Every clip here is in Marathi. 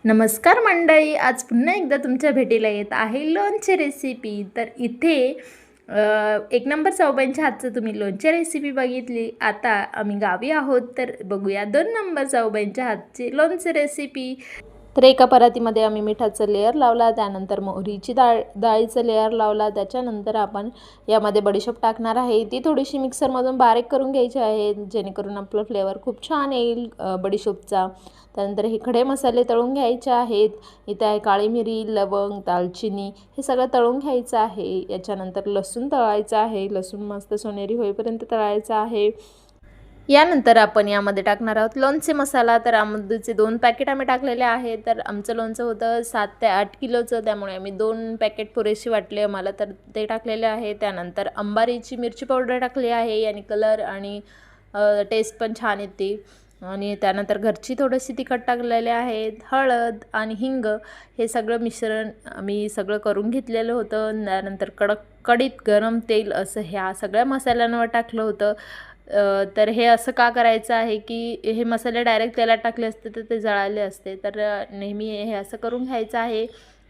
नमस्कार मंडळी, आज पुन्हा एकदा तुमच्या भेटीला येत आहे लोणचे रेसिपी. तर इथे एक नंबर चौबाईंच्या हातचं तुम्ही लोणचे रेसिपी बघितली. आता आम्ही गावी आहोत, तर बघूया 2 नंबर चौबाईंच्या हातची लोणचे रेसिपी. तर एका परातीमध्ये आम्ही मिठाचं लेयर लावला, त्यानंतर मोहरीची डाळीचं लेयर लावला, त्याच्यानंतर आपण यामध्ये बडीशोप टाकणार आहे. ती थोडीशी मिक्सरमधून बारीक करून घ्यायची आहे, जेणेकरून आपलं फ्लेवर खूप छान येईल बडीशोपचा. त्यानंतर हे खडे मसाले तळून घ्यायचे आहेत. इथे आहे काळी मिरी, लवंग, दालचिनी, हे सगळं तळून घ्यायचं आहे. याच्यानंतर लसूण तळायचं आहे. लसूण मस्त सोनेरी होईपर्यंत तळायचं आहे. यानंतर आपण यामध्ये टाकणार आहोत लोणचे मसाला. तर आमूलचे 2 पॅकेट आम्ही टाकलेले आहे. तर आमचं लोणचं होतं 7 ते 8 किलोचं, त्यामुळे आम्ही 2 पॅकेट पुरेशी वाटले आम्हाला, तर ते टाकलेले आहे. त्यानंतर अंबारीची मिरची पावडर टाकली आहे, आणि कलर आणि टेस्ट पण छान येते. आणि त्यानंतर घरची थोडीशी तिखट टाकलेले आहेत, हळद आणि हिंग, हे सगळं मिश्रण आम्ही सगळं करून घेतलेलं होतं. त्यानंतर कढीत गरम तेल असं ह्या सगळ्या मसाल्यांवर टाकलं होतं. तर हे असं का करायचं आहे की हे मसाले डायरेक्ट तेलात टाकले असते तर ते जळाले असते. तर नेहमी हे असं करून घ्यायचं आहे.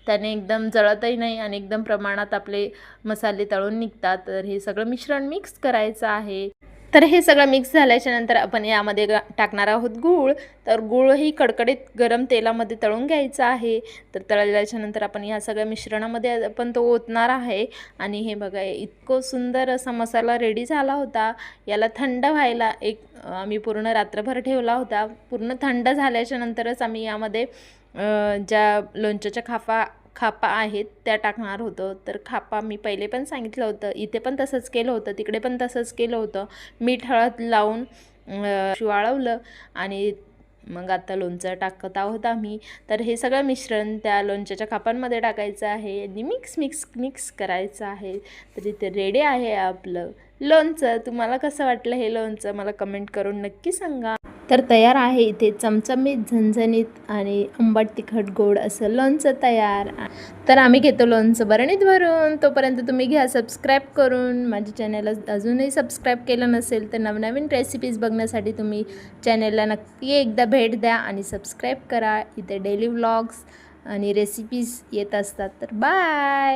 त्याने एकदम जळतही नाही आणि एकदम प्रमाणात आपले मसाले तळून निघतात. तर हे सगळं मिश्रण मिक्स करायचं आहे. तर हे सगळं मिक्स झाल्याच्या नंतर आपण यामध्ये टाकणार आहोत गूळ. तर गूळही कडकडीत गरम तेलामध्ये तळून घ्यायचं आहे. तर तळल्याच्या नंतर आपण या सगळ्या मिश्रणामध्ये आपण तो ओतणार आहे. आणि हे बघा, इतकं सुंदर असा मसाला रेडी झाला होता. याला थंड व्हायला आम्ही पूर्ण रात्रभर ठेवला होता. पूर्ण थंड झाल्याच्या नंतरच आम्ही यामध्ये ज्या लोणच्याच्या खापा आहेत त्या टाकणार होतो. तर खापा मी पहिले पण सांगितलं होतं, इथे पण तसंच केलं होतं, तिकडे पण तसंच केलं होतं. मीठ हळद लावून वाळवलं आणि मग आता लोणचं टाकत आहोत आम्ही. तर हे सगळं मिश्रण त्या लोणच्याच्या खापांमध्ये टाकायचं आहे आणि मिक्स करायचं आहे. तर इथे रेडी आहे आपलं लोणचं. तुम्हाला कसं वाटलं हे लोणचं, मला कमेंट करून नक्की सांगा. तर तयार आहे इथे चमचमीत, झणझणीत आणि आंबट तिखट गोड असं लोणचं तयार. तर आम्ही घेतो लोणचं बरणीत भरून. तोपर्यंत तुम्ही घ्या सबस्क्राईब करून. माझ्या चॅनलला अजूनही सबस्क्राईब केलं नसेल तर नवनवीन रेसिपीज बघण्यासाठी तुम्ही चॅनलला नक्की एकदा भेट द्या आणि सबस्क्राईब करा. इथे डेली व्लॉग्स आणि रेसिपीज येत असतात. तर बाय.